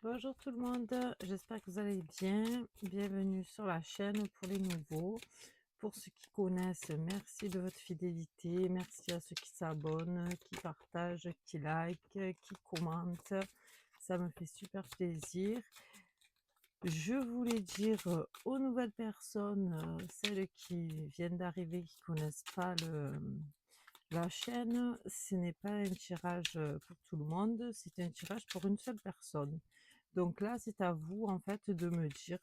Bonjour tout le monde, j'espère que vous allez bien. Bienvenue sur la chaîne pour les nouveaux. Pour ceux qui connaissent, merci de votre fidélité. Merci à ceux qui s'abonnent, qui partagent, qui likent, qui commentent. Ça me fait super plaisir. Je voulais dire aux nouvelles personnes, celles qui viennent d'arriver, qui connaissent pas la chaîne, ce n'est pas un tirage pour tout le monde, c'est un tirage pour une seule personne. Donc là, c'est à vous en fait de me dire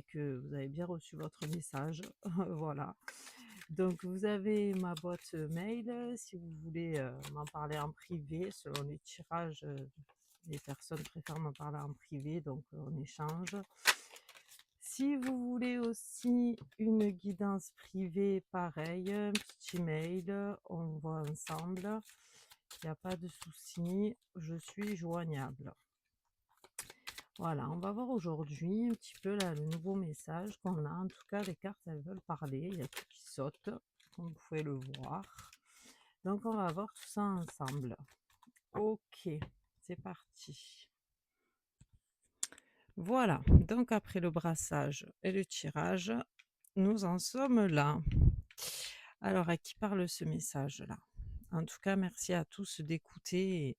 que vous avez bien reçu votre message. Voilà. Donc vous avez ma boîte mail si vous voulez m'en parler en privé. Selon les tirages, les personnes préfèrent m'en parler en privé, donc on échange. Si vous voulez aussi une guidance privée, pareil, un petit email, on voit ensemble. Il n'y a pas de souci, je suis joignable. Voilà, on va voir aujourd'hui un petit peu là, le nouveau message qu'on a. En tout cas, les cartes, elles veulent parler. Il y a tout qui saute, comme vous pouvez le voir. Donc, on va voir tout ça ensemble. Ok, c'est parti. Voilà, donc après le brassage et le tirage, nous en sommes là. Alors, à qui parle ce message-là? En tout cas, merci à tous d'écouter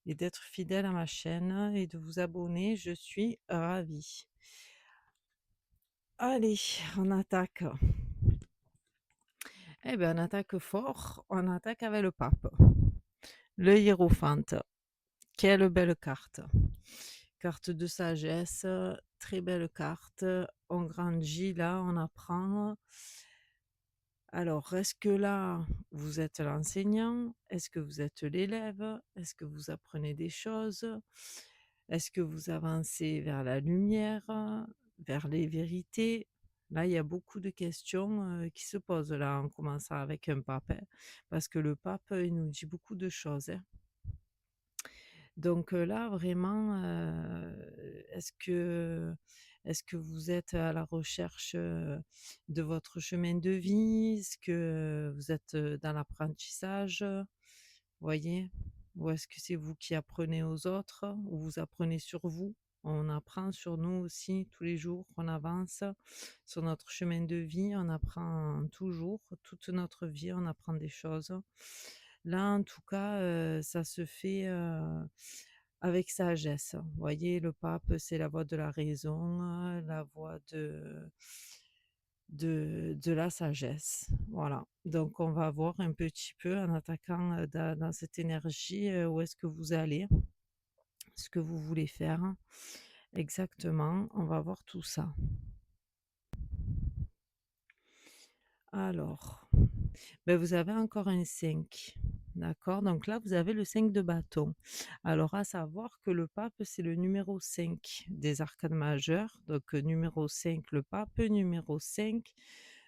et d'être fidèles à ma chaîne et de vous abonner. Je suis ravie. Allez, on attaque. Eh bien, on attaque fort. On attaque avec le pape. Le hiérophante. Quelle belle carte. Carte de sagesse. Très belle carte. On grandit là, on apprend. Alors, est-ce que là, vous êtes l'enseignant? Est-ce que vous êtes l'élève? Est-ce que vous apprenez des choses? Est-ce que vous avancez vers la lumière, vers les vérités? Là, il y a beaucoup de questions qui se posent là en commençant avec un pape, hein, parce que le pape, il nous dit beaucoup de choses, hein. Donc là, vraiment, est-ce que vous êtes à la recherche, de votre chemin de vie? Est-ce que vous êtes, dans l'apprentissage? Voyez? Ou est-ce que c'est vous qui apprenez aux autres? Ou vous apprenez sur vous? On apprend sur nous aussi tous les jours qu'on avance sur notre chemin de vie, on apprend toujours, toute notre vie, on apprend des choses. Là, en tout cas, ça se fait, avec sagesse. Vous voyez, le pape, c'est la voix de la raison, la voix de la sagesse. Voilà. Donc on va voir un petit peu en attaquant, dans cette énergie, où est-ce que vous allez, ce que vous voulez faire. Exactement, on va voir tout ça. Alors, vous avez encore un 5, d'accord? Donc là, vous avez le 5 de bâton. Alors à savoir que le pape, c'est le numéro 5 des arcanes majeures. Donc numéro 5 le pape, numéro 5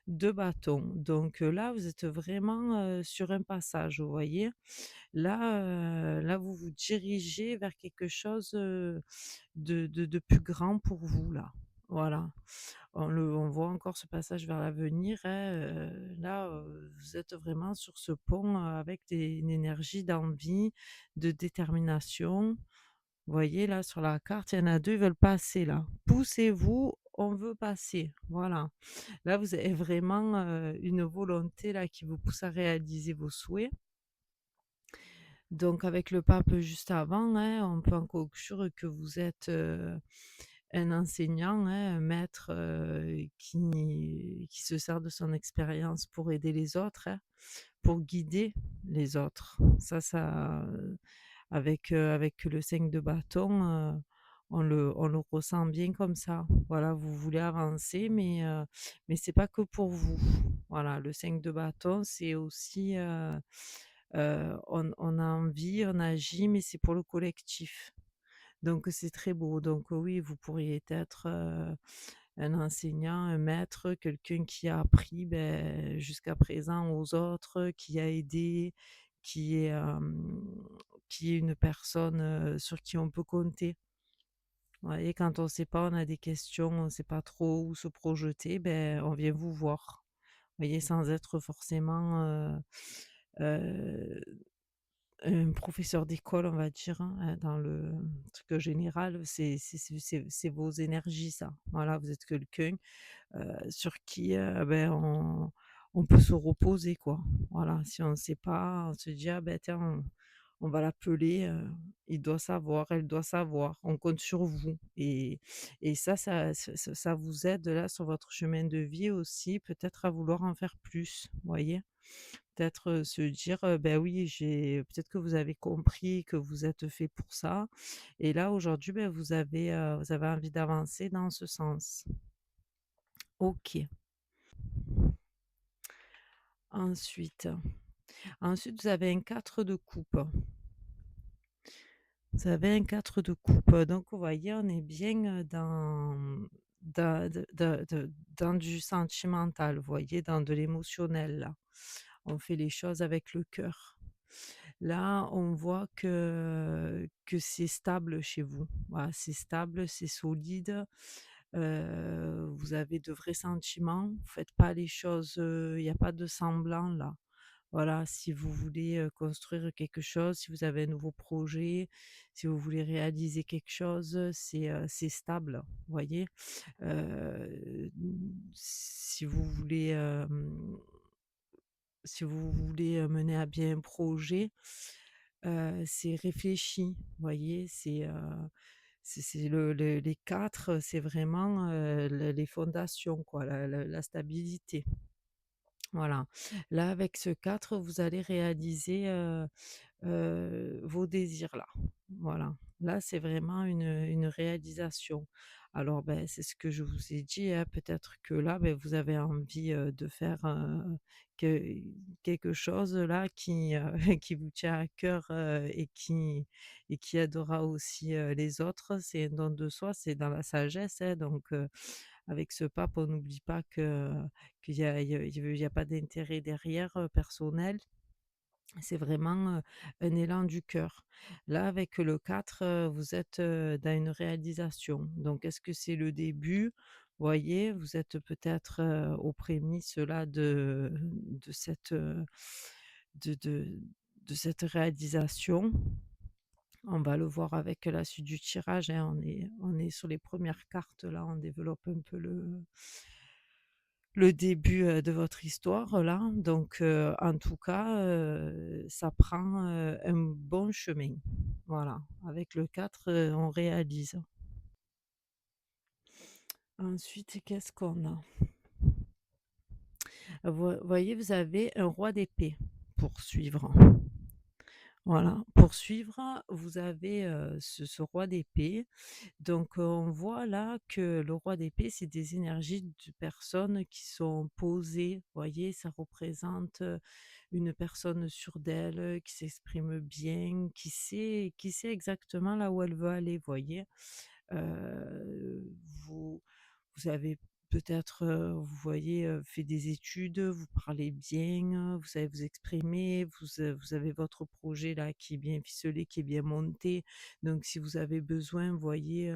de bâton. Donc là, vous êtes vraiment, sur un passage, vous voyez? Là, vous vous dirigez vers quelque chose, de plus grand pour vous là. Voilà. On voit encore ce passage vers l'avenir, hein, là, vous êtes vraiment sur ce pont, avec une énergie d'envie, de détermination. Vous voyez là sur la carte, il y en a 2, ils veulent passer là. Poussez-vous, on veut passer. Voilà. Là, vous avez vraiment, une volonté là qui vous pousse à réaliser vos souhaits. Donc avec le pape juste avant, hein, on peut en conclure que vous êtes, un enseignant, hein, un maître, qui se sert de son expérience pour aider les autres, hein, pour guider les autres. Avec le 5 de bâton, on le ressent bien comme ça. Voilà, vous voulez avancer, mais c'est pas que pour vous. Voilà, le 5 de bâton, c'est aussi, on a envie, on agit, mais c'est pour le collectif. Donc c'est très beau. Donc oui, vous pourriez être, un enseignant, un maître, quelqu'un qui a appris, jusqu'à présent aux autres, qui a aidé, qui est, qui est une personne, sur qui on peut compter. Vous voyez, quand on ne sait pas, on a des questions, on ne sait pas trop où se projeter, on vient vous voir. Vous voyez, sans être forcément, heu un professeur d'école, on va dire, hein, dans le truc général, c'est vos énergies ça. Voilà, vous êtes quelqu'un, sur qui, beh, on peut se reposer quoi. Voilà, si on ne sait pas, on se dit: «Ah beh, tiens, on va l'appeler, il doit savoir, elle doit savoir, on compte sur vous» et ça vous aide là sur votre chemin de vie aussi peut-être à vouloir en faire plus, vous voyez? Peut-être, se dire, «Bah, oui, j'ai» peut-être que vous avez compris que vous êtes fait pour ça et là aujourd'hui, beh, vous avez envie d'avancer dans ce sens. OK. Ensuite ensuite vous avez un 4 de coupe. Vous avez un 4 de coupe, donc vous voyez, on est bien, dans du sentimental, vous voyez? Dans de l'émotionnel là. On fait les choses avec le cœur. Là, on voit que c'est stable chez vous. Voilà, c'est stable, c'est solide, vous avez de vrais sentiments, vous faites pas les choses, il y a pas de semblant là. Voilà, si vous voulez, construire quelque chose, si vous avez un nouveau projet, si vous voulez réaliser quelque chose, c'est stable, vous voyez? Si vous voulez, si vous voulez, mener à bien un projet, c'est réfléchi, vous voyez? C'est les 4, c'est vraiment, les fondations quoi, la stabilité. Voilà. Là, avec ce 4, vous allez réaliser, vos désirs là. Voilà. Là, c'est vraiment une réalisation. Alors, ben c'est ce que je vous ai dit, hein, peut-être que là, beh, vous avez envie, de faire, que quelque chose là qui, qui vous tient à cœur, et qui aidera aussi, les autres. C'est un don de soi, c'est dans la sagesse, hein, donc avec ce pape, on n'oublie pas qu'il y a pas d'intérêt derrière, personnel. C'est vraiment, un élan du cœur. Là, avec le 4, vous êtes, dans une réalisation. Donc est-ce que c'est le début? Vous voyez, vous êtes peut-être, aux prémices là de cette, de de de cette réalisation. On va le voir avec la suite du tirage, hein, on est sur les premières cartes là, on développe un peu le début, de votre histoire là, donc en tout cas, ça prend, un bon chemin. Voilà, avec le 4, on réalise. Ensuite, qu'est-ce qu'on a? Voyez, vous avez un roi d'épée pour suivre. Voilà, pour suivre, vous avez, ce roi d'épée. Donc, on voit là que le roi d'épée, c'est des énergies de personnes qui sont posées. Vous voyez, ça représente, une personne sûre d'elle, qui s'exprime bien, qui sait exactement là où elle veut aller, vous voyez? Vous vous avez peut-être, vous voyez, fait des études, vous parlez bien, vous savez vous exprimer, vous avez votre projet là qui est bien ficelé, qui est bien monté. Donc si vous avez besoin, vous voyez,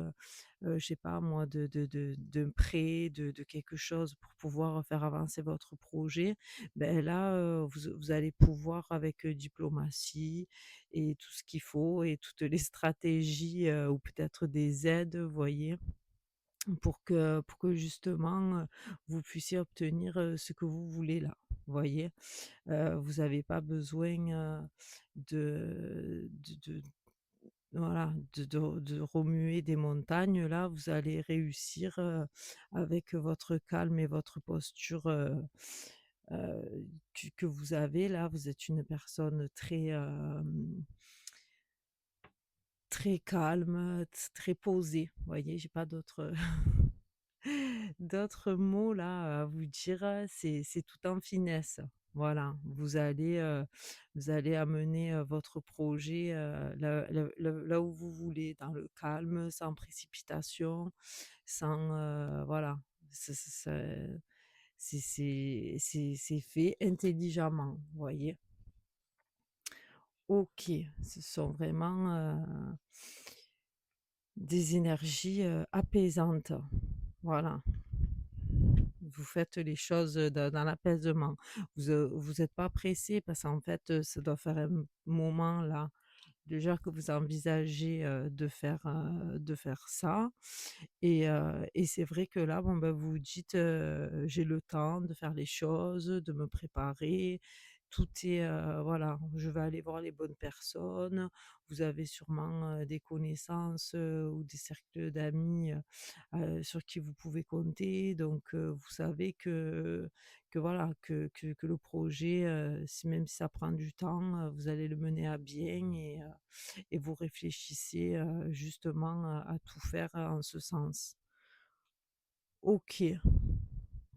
je sais pas moi, d'un prêt, de quelque chose pour pouvoir faire avancer votre projet, ben là, vous allez pouvoir avec, diplomatie et tout ce qu'il faut et toutes les stratégies, ou peut-être des aides, vous voyez? Pour que justement, vous puissiez obtenir, ce que vous voulez là, vous voyez? Vous avez pas besoin, de voilà, de remuer des montagnes là, vous allez réussir, avec votre calme et votre posture, que vous avez là. Vous êtes une personne très calme, très posée. Vous voyez? J'ai pas d'autres d'autres mots là à vous dire, c'est tout en finesse. Voilà, vous allez amener, votre projet, là où vous voulez, dans le calme, sans précipitation, sans, voilà. C'est fait intelligemment, vous voyez? OK, ce sont vraiment, des énergies, apaisantes. Voilà. vous faites les choses, dans l'apaisement. Vous êtes pas pressé parce qu'en fait, ça doit faire un moment là, déjà que vous envisagez, de faire ça et c'est vrai que là, bon, bah, vous vous dites, «J'ai le temps de faire les choses, de me préparer». Tout est, voilà, je vais aller voir les bonnes personnes. Vous avez sûrement, des connaissances, ou des cercles d'amis, sur qui vous pouvez compter. Donc, vous savez que voilà, que le projet, si même si ça prend du temps, vous allez le mener à bien et vous réfléchissez, justement, à tout faire, en ce sens. OK,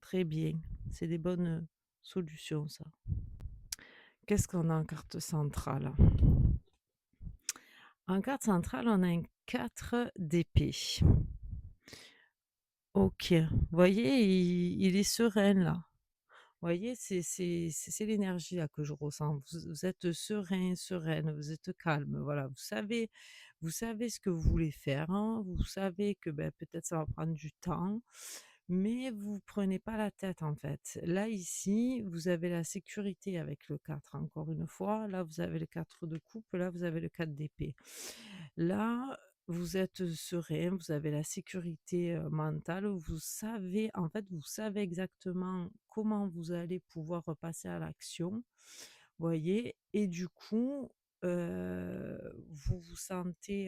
très bien. C'est des bonnes, solutions ça. Qu'est-ce qu'on a en carte centrale? En carte centrale, on a un 4 d'épée. OK. Vous voyez, il est serein là. Vous voyez, c'est l'énergie là que je ressens. Vous êtes serein, sereine, vous êtes calme, voilà. Vous savez ce que vous voulez faire, hein. Vous savez que, ben, peut-être ça va prendre du temps, mais vous prenez pas la tête en fait. Là, ici, vous avez la sécurité avec le 4. Encore une fois. Là, vous avez le 4 de coupe, là, vous avez le 4 d'épée. Là, vous êtes serein, vous avez la sécurité, mentale, vous savez en fait, vous savez exactement comment vous allez pouvoir passer à l'action, voyez? Et du coup, vous vous sentez,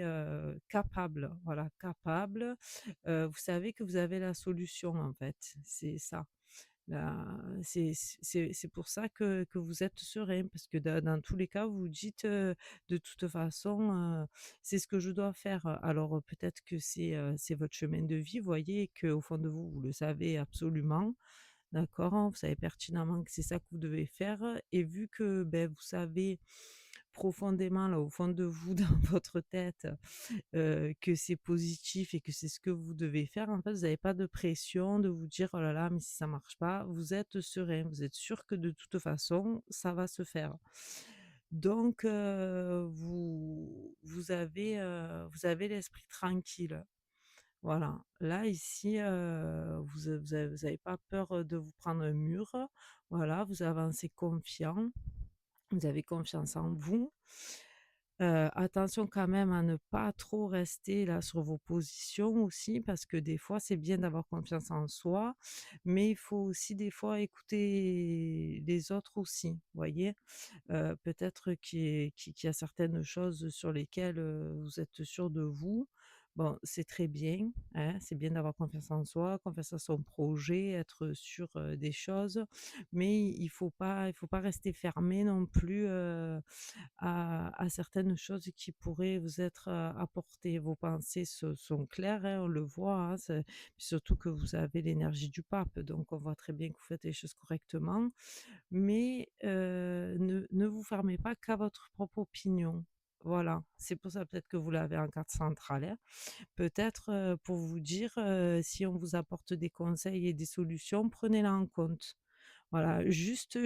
capable, voilà, capable, vous savez que vous avez la solution en fait, c'est ça. Là, c'est pour ça que vous êtes serein parce que dans tous les cas, vous vous dites, «De toute façon, c'est ce que je dois faire». Alors, peut-être que c'est votre chemin de vie, vous voyez? Et qu'au fond de vous, vous le savez absolument, d'accord? Hein? Vous savez pertinemment que c'est ça que vous devez faire et vu que, beh, vous savez profondément, là, au fond de vous, dans votre tête, que c'est positif et que c'est ce que vous devez faire, en fait, vous n'avez pas de pression de vous dire: «Oh là là, mais si ça marche pas», vous êtes serein, vous êtes sûr que de toute façon, ça va se faire. Donc, vous avez l'esprit tranquille. Voilà. Là, ici, vous avez pas peur, de vous prendre un mur. Voilà, vous avancez confiant, vous avez confiance en vous. Attention quand même à ne pas trop rester là sur vos positions aussi, parce que des fois, c'est bien d'avoir confiance en soi, mais il faut aussi des fois écouter les autres aussi, voyez? Peut-être qu'il y a certaines choses sur lesquelles, vous êtes sûr de vous. Bon, c'est très bien, hein, c'est bien d'avoir confiance en soi, confiance en son projet, être sûr, des choses, mais il faut pas rester fermé non plus, à certaines choses qui pourraient vous être, apportées. Vos pensées sont claires, hein, on le voit, hein, surtout que vous avez l'énergie du pape, donc on voit très bien que vous faites les choses correctement. Mais, ne vous fermez pas qu'à votre propre opinion. Voilà, c'est pour ça peut-être que vous l'avez en carte centrale, hein. Peut-être, pour vous dire, si on vous apporte des conseils et des solutions, prenez-la en compte. Voilà, juste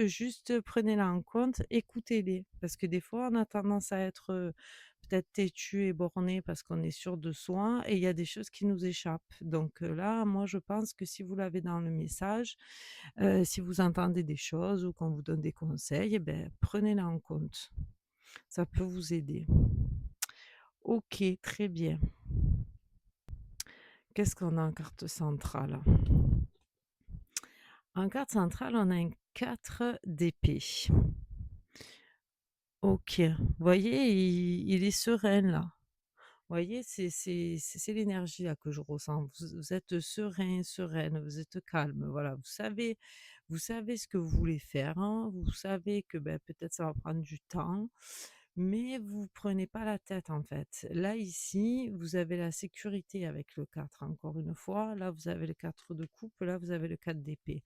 prenez-la en compte, écoutez-les. Parce que des fois, on a tendance à être, peut-être têtu et borné parce qu'on est sûr de soi et il y a des choses qui nous échappent. Donc, là, moi, je pense que si vous l'avez dans le message, si vous entendez des choses ou qu'on vous donne des conseils, eh beh, prenez-les en compte. Ça peut vous aider. OK, très bien. Qu'est-ce qu'on a en carte centrale? En carte centrale, on a un 4 d'épée. OK. Vous voyez, il est serein là. Vous voyez, c'est l'énergie là que je ressens. Vous êtes serein, sereine, vous êtes calme, voilà. Vous savez ce que vous voulez faire, hein. Vous savez que, ben, peut-être ça va prendre du temps, mais vous prenez pas la tête en fait. Là, ici, vous avez la sécurité avec le 4. Encore une fois. Là, vous avez le 4 de coupe, là, vous avez le 4 d'épée.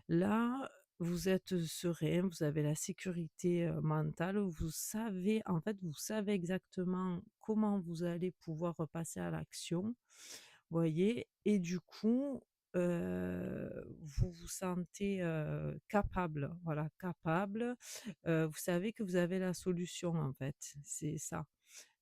Là, vous êtes serein, vous avez la sécurité, mentale, vous savez en fait, vous savez exactement comment vous allez pouvoir passer à l'action, voyez? Et du coup, vous vous sentez, capable, voilà, capable, vous savez que vous avez la solution en fait, c'est ça.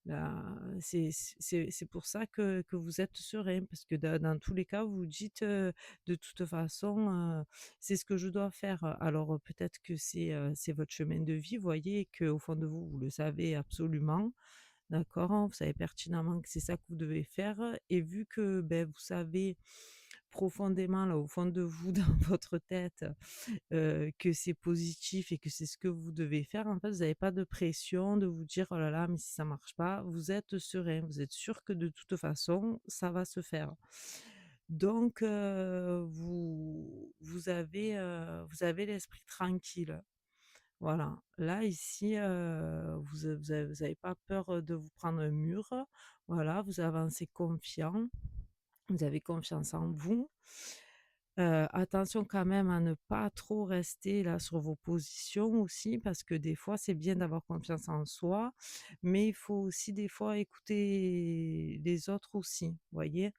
Là, c'est pour ça que vous êtes serein, parce que dans tous les cas, vous dites, «De toute façon, c'est ce que je dois faire». Alors, peut-être que c'est votre chemin de vie, vous voyez? Et qu'au fond de vous, vous le savez absolument, d'accord? Vous savez pertinemment que c'est ça que vous devez faire et vu que, beh, vous savez profondément, là, au fond de vous, dans votre tête, que c'est positif et que c'est ce que vous devez faire, en fait, vous n'avez pas de pression de vous dire: «Oh là là, mais si ça marche pas», vous êtes serein, vous êtes sûr que de toute façon, ça va se faire. Donc vous avez l'esprit tranquille. Voilà. Là, ici, vous avez pas peur, de vous prendre un mur. Voilà, vous avancez confiant, vous avez confiance en vous. Attention quand même à ne pas trop rester là sur vos positions aussi, parce que des fois, c'est bien d'avoir confiance en soi, mais il faut aussi des fois écouter les autres aussi, vous voyez?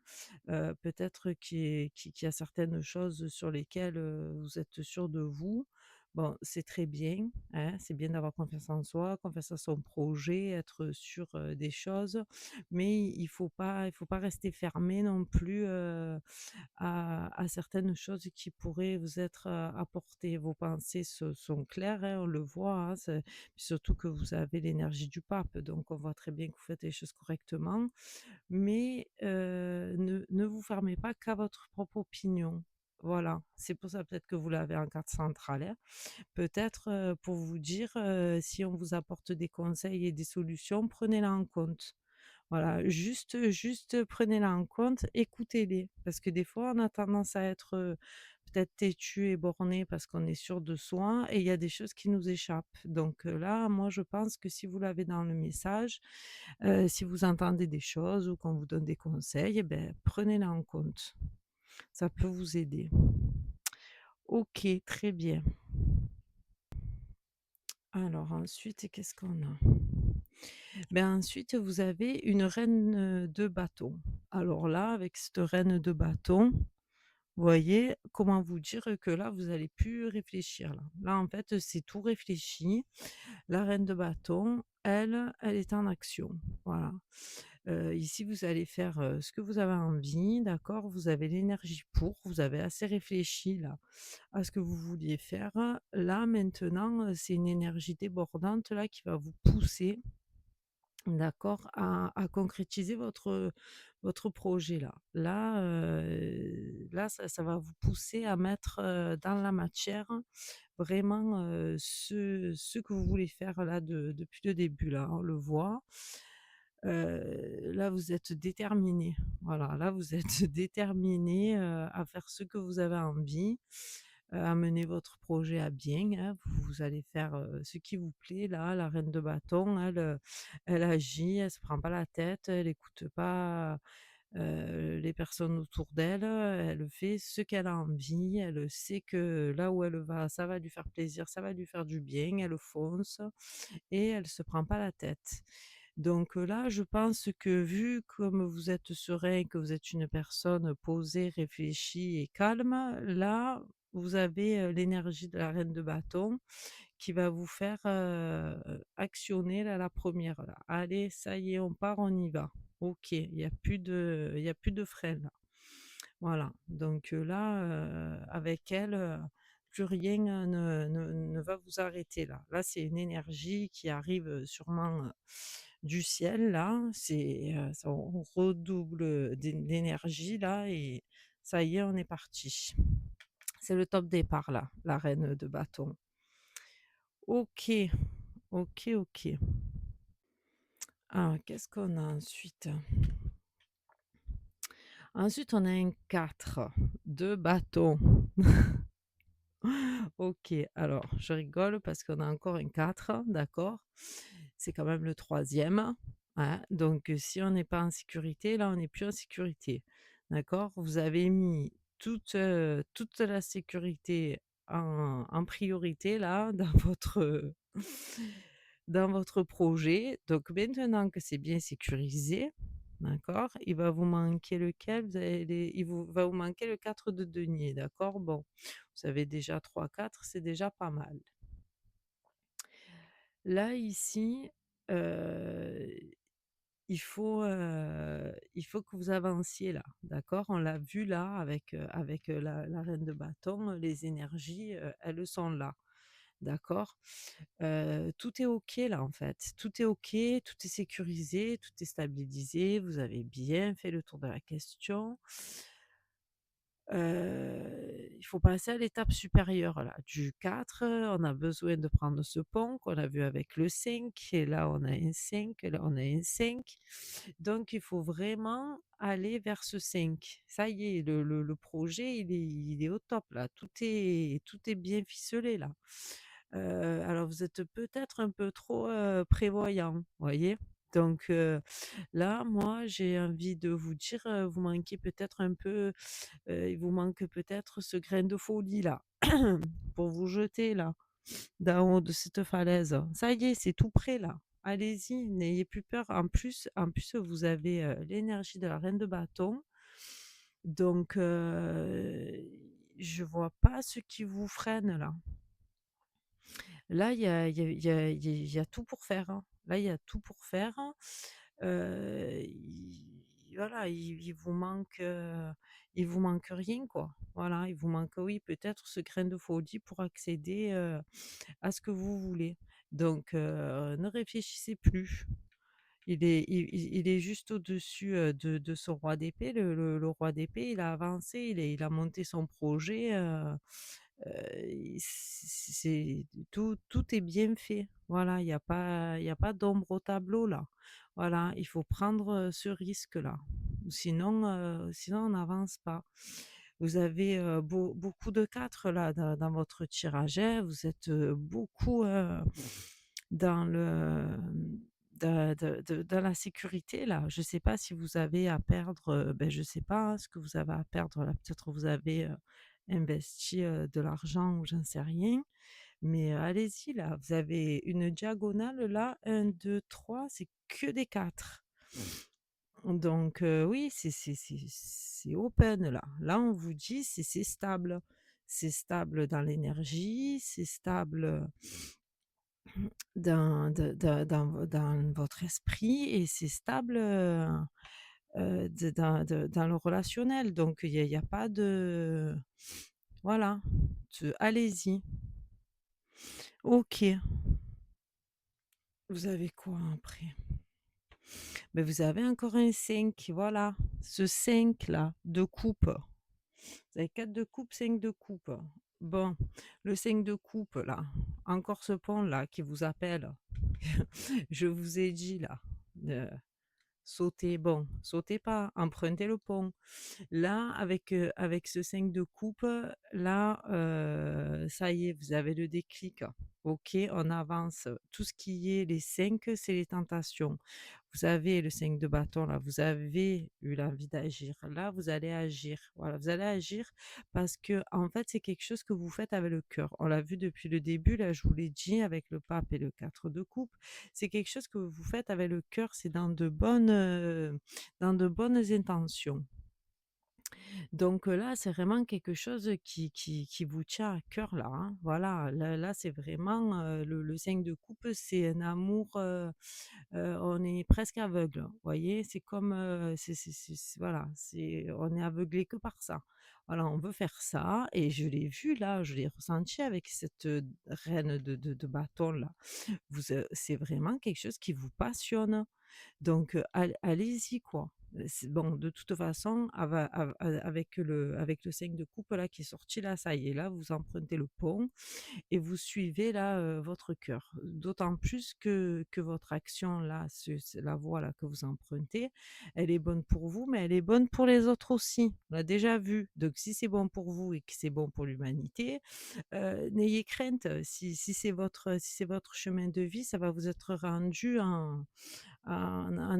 Peut-être qu'il y a certaines choses sur lesquelles, vous êtes sûr de vous. Bon, c'est très bien, hein, c'est bien d'avoir confiance en soi, confiance en son projet, être sûr, des choses, mais il faut pas rester fermé non plus, à certaines choses qui pourraient vous être, apportées. Vos pensées sont claires, hein, on le voit, hein, surtout que vous avez l'énergie du pape, donc on voit très bien que vous faites les choses correctement. Mais, ne vous fermez pas qu'à votre propre opinion. Voilà, c'est pour ça peut-être que vous l'avez en carte centrale, hein. Peut-être, pour vous dire, si on vous apporte des conseils et des solutions, prenez-les en compte. Voilà, juste prenez-la en compte, écoutez-les. Parce que des fois, on a tendance à être, peut-être têtu et borné parce qu'on est sûr de soi et il y a des choses qui nous échappent. Donc, là, moi, je pense que si vous l'avez dans le message, si vous entendez des choses ou qu'on vous donne des conseils et beh, prenez-les en compte. Ça peut vous aider. OK, très bien. Alors ensuite, qu'est-ce qu'on a? Ben, ensuite, vous avez une reine, de bâton. Alors là, avec cette reine de bâton, vous voyez, comment vous dire que là, vous allez plus réfléchir là. Là, en fait, c'est tout réfléchi. La reine de bâton, elle est en action. Voilà. Ici, vous allez faire, ce que vous avez envie, d'accord? Vous avez l'énergie pour, vous avez assez réfléchi là, à ce que vous vouliez faire. Là, maintenant, c'est une énergie débordante là qui va vous pousser, d'accord, à concrétiser votre projet là. Là, ça va vous pousser à mettre, dans la matière vraiment, ce que vous voulez faire là depuis le début là, on le voit. Là, vous êtes déterminé. Voilà, là, vous êtes déterminé, à faire ce que vous avez envie, à mener votre projet à bien, hein. Vous allez faire, ce qui vous plaît là. La reine de bâton, elle, elle agit, elle se prend pas la tête, elle écoute pas, les personnes autour d'elle, elle fait ce qu'elle a envie, elle sait que là où elle va, ça va lui faire plaisir, ça va lui faire du bien, elle fonce et elle se prend pas la tête. Donc là, je pense que vu comme vous êtes serein, que vous êtes une personne posée, réfléchie et calme, là, vous avez, l'énergie de la reine de bâton qui va vous faire, actionner là, la première là. «Allez, ça y est, on part, on y va». OK, il y a plus de frein là. Voilà, donc là, avec elle, plus rien, ne va vous arrêter là. Là, c'est une énergie qui arrive, sûrement, du ciel là. Ça on redouble d'énergie là et ça y est, on est parti. C'est le top départ là, la reine de bâton. OK, OK, OK. Alors qu'est-ce qu'on a ensuite? Ensuite, on a un 4 de bâton. OK, alors je rigole parce qu'on a encore un 4, d'accord? C'est quand même le troisième, hein, donc si on n'est pas en sécurité, là, on n'est plus en sécurité, d'accord? Vous avez mis toute la sécurité en priorité, là, dans dans votre projet, donc maintenant que c'est bien sécurisé, d'accord? Il va vous manquer lequel? Vous avez il vous va vous manquer le 4 de denier, d'accord? Bon, vous avez déjà 3 4, c'est déjà pas mal. Là, ici, heu, il faut que vous avanciez là, d'accord? On l'a vu là avec, la reine de bâton, les énergies, elles sont là, d'accord? Tout est OK là, en fait. Tout est OK, tout est sécurisé, tout est stabilisé. Vous avez bien fait le tour de la question. Il faut passer à l'étape supérieure là, du 4. On a besoin de prendre ce pont qu'on a vu avec le 5 et là on a un 5, là on a un 5. Donc il faut vraiment aller vers ce 5. Ça y est, le projet il est au top là, tout est bien ficelé là. Alors vous êtes peut-être un peu trop, prévoyant, voyez? Donc là, moi, j'ai envie de vous dire, vous manquez peut-être un peu, il vous manque peut-être ce grain de folie là, pour vous jeter là, d'en haut de cette falaise. Ça y est, c'est tout prêt là. Allez-y, n'ayez plus peur. En plus, vous avez, l'énergie de la reine de bâton, donc je vois pas ce qui vous freine là. Là, il y a tout pour faire, hein. Là, il y a tout pour faire. Voilà, il vous manque rien, quoi. Voilà, il vous manque, oui, peut-être ce grain de folie pour accéder, à ce que vous voulez. Donc ne réfléchissez plus. Il est juste au-dessus, de ce roi d'épée. Le roi d'épée, il a avancé, il a monté son projet, c'est tout est bien fait. Voilà, il y a pas d'ombre au tableau là. Voilà, il faut prendre, ce risque-là. Sinon on n'avance pas. Vous avez, beaucoup de 4 là dans votre tirage, hein. Vous êtes, beaucoup, dans le, dans la sécurité là. Je ne sais pas si vous avez à perdre, je ne sais pas, hein, ce que vous avez à perdre là. Peut-être vous avez, investi, de l'argent ou j'en sais rien. Mais, allez-y là, vous avez une diagonale là, 1, 2, 3, c'est que des 4. Donc, oui, c'est open là. Là, on vous dit c'est stable. C'est stable dans l'énergie, c'est stable, dans votre esprit et c'est stable, dans le relationnel. Donc il y a pas de voilà, allez-y. OK. Vous avez quoi après? Ben vous avez encore un 5, voilà. Ce 5 là, de coupe. Vous avez 4 de coupe, 5 de coupe. Bon, le 5 de coupe là, encore ce pont là qui vous appelle. Je vous ai dit là, de sauter, bon, sautez pas, empruntez le pont. Là, avec ce 5 de coupe, là, ça y est, vous avez le déclic. OK, on avance. Tout ce qui est les 5, c'est les tentations. Vous avez le 5 de bâton, là, vous avez eu l'envie d'agir. Là, vous allez agir. Voilà, vous allez agir parce que en fait, c'est quelque chose que vous faites avec le cœur. On l'a vu depuis le début, là, je vous l'ai dit avec le pape et le 4 de coupe. C'est quelque chose que vous faites avec le cœur, c'est dans de bonnes intentions. Donc là, c'est vraiment quelque chose qui vous tient à cœur là, hein. Voilà, là, c'est vraiment, le 5 de coupe, c'est un amour, on est presque aveugle, vous voyez? C'est comme, voilà, on est aveuglé que par ça. Voilà, on veut faire ça et je l'ai vu là, je l'ai ressenti avec cette, reine de bâton là. C'est vraiment quelque chose qui vous passionne. Donc, allez-y quoi. C'est bon, de toute façon, avec le 5 de coupe là qui est sorti là, ça y est, là, vous empruntez le pont et vous suivez là, votre cœur. D'autant plus que votre action là, la voie là que vous empruntez, elle est bonne pour vous, mais elle est bonne pour les autres aussi. On l'a déjà vu. Donc si c'est bon pour vous et que c'est bon pour l'humanité, n'ayez crainte. Si c'est votre chemin de vie, ça va vous être rendu en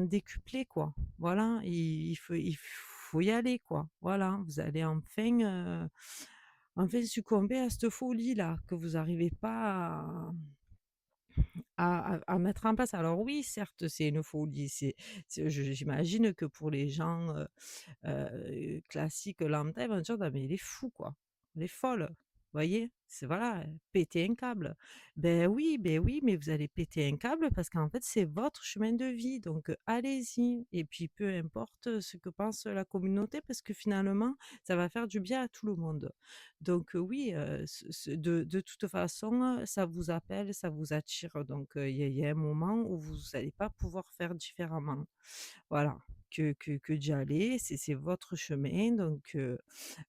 décuplé, quoi. Voilà, il faut y aller, quoi. Voilà, vous allez enfin succomber à cette folie-là que vous n'arrivez pas à mettre en place. Alors oui, certes, c'est une folie. J'imagine que pour les gens classiques lambda, ils vont dire: «Non, mais il est fou, quoi. Elle est folle». Voyez? C'est voilà, péter un câble. Ben oui, mais vous allez péter un câble parce qu'en fait, c'est votre chemin de vie, donc allez-y et puis peu importe, ce que pense la communauté parce que finalement, ça va faire du bien à tout le monde. Donc oui, de toute façon, ça vous appelle, ça vous attire, donc il y a un moment où vous allez pas pouvoir faire différemment. Voilà, que d'y aller, c'est votre chemin, donc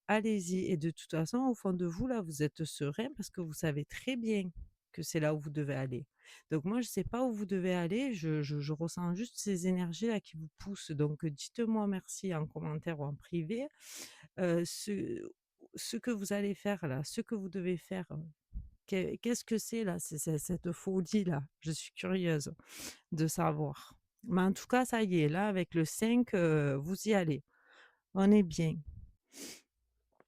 allez-y et de toute façon, au fond de vous, là, vous êtes serein parce que vous savez très bien que c'est là où vous devez aller. Donc moi, je ne sais pas où vous devez aller, je ressens juste ces énergies-là qui vous poussent. Donc dites-moi merci en commentaire ou en privé. Ce que vous allez faire là, ce que vous devez faire, qu'est-ce que c'est là, cette folie-là? Je suis curieuse de savoir. Mais en tout cas, ça y est, là, avec le 5, vous y allez. On est bien.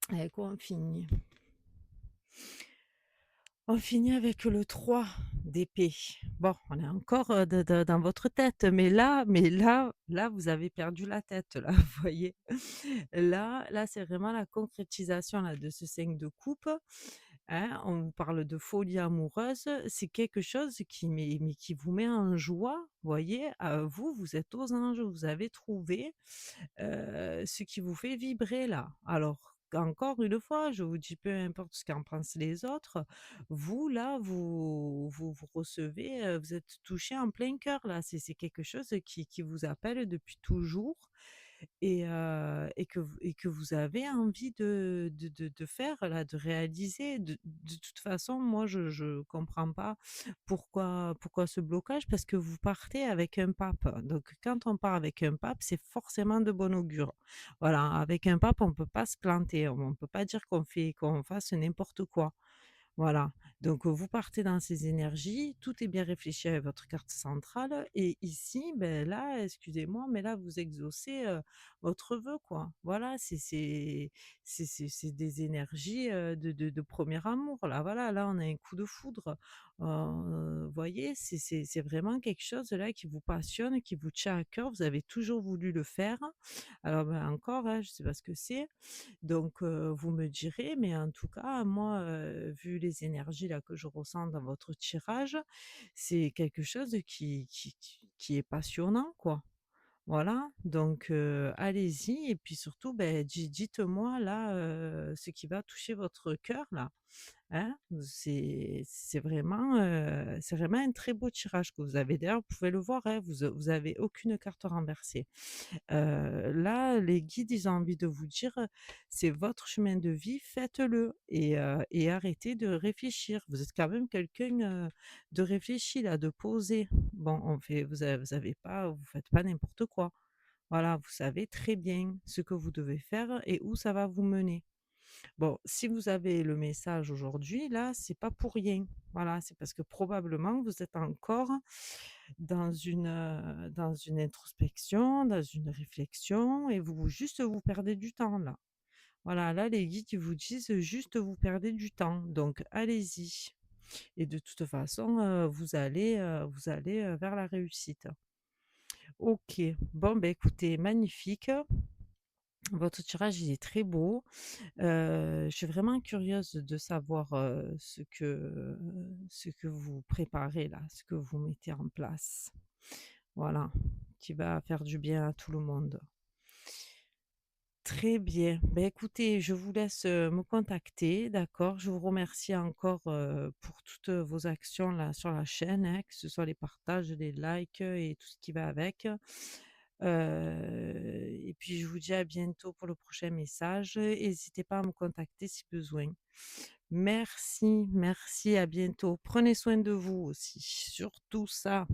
Allez, quoi, on finit? On finit avec le 3 d'épée. Bon, on est encore, de dans votre tête, mais là, vous avez perdu la tête, là, vous voyez? Là, c'est vraiment la concrétisation, là, de ce 5 de coupe, hein. On vous parle de folie amoureuse, c'est quelque chose qui mais qui vous met en joie, vous voyez? Vous, vous êtes aux anges, vous avez trouvé, ce qui vous fait vibrer là. Alors, encore une fois, je vous dis peu importe ce qu'en pensent les autres, vous là, vous recevez, vous êtes touché en plein cœur là. C'est quelque chose qui vous appelle depuis toujours et que vous avez envie de faire là, de réaliser. De toute façon, moi je comprends pas pourquoi ce blocage? Parce que vous partez avec un pape. Donc quand on part avec un pape, c'est forcément de bon augure. Voilà, avec un pape, on peut pas se planter, on peut pas dire qu'on fasse n'importe quoi. Voilà, donc vous partez dans ces énergies, tout est bien réfléchi avec votre carte centrale et ici, ben là, excusez-moi, mais là, vous exaucez, votre vœu, quoi. Voilà, c'est des énergies, de 1 amour, là, voilà, là, on a un coup de foudre. Voyez, c'est vraiment quelque chose, là, qui vous passionne, qui vous tient à cœur, vous avez toujours voulu le faire. Alors, ben, encore, hein, je sais pas ce que c'est, donc vous me direz, mais en tout cas, moi, vu les énergies là que je ressens dans votre tirage, c'est quelque chose qui est passionnant, quoi. Voilà, donc allez-y et puis surtout, beh, dites-moi là, ce qui va toucher votre cœur là, hein. C'est vraiment un très beau tirage que vous avez. D'ailleurs, vous pouvez le voir, hein, vous avez aucune carte renversée. Là, les guides, ils ont envie de vous dire, c'est votre chemin de vie, faites-le et arrêtez de réfléchir. Vous êtes quand même quelqu'un, de réfléchi là, de posé. Bon, vous avez pas vous faites pas n'importe quoi. Voilà, vous savez très bien ce que vous devez faire et où ça va vous mener. Bon, si vous avez le message aujourd'hui, là, c'est pas pour rien. Voilà, c'est parce que probablement vous êtes encore dans une introspection, dans une réflexion et vous perdez du temps là. Voilà, là, les guides ils vous disent juste vous perdez du temps. Donc allez-y. Et de toute façon, vous allez vers la réussite. Ok, bon, ben écoutez, magnifique. Votre tirage, il est très beau. Je suis vraiment curieuse de savoir, ce que vous préparez là, ce que vous mettez en place. Voilà, qui va faire du bien à tout le monde. Très bien. Ben écoutez, je vous laisse, me contacter, d'accord? Je vous remercie encore, pour toutes, vos actions là sur la chaîne, hein, que ce soit les partages, les likes, et tout ce qui va avec. Et puis je vous dis à bientôt pour le prochain message. N'hésitez pas à me contacter si besoin. Merci, merci, à bientôt. Prenez soin de vous aussi, surtout ça.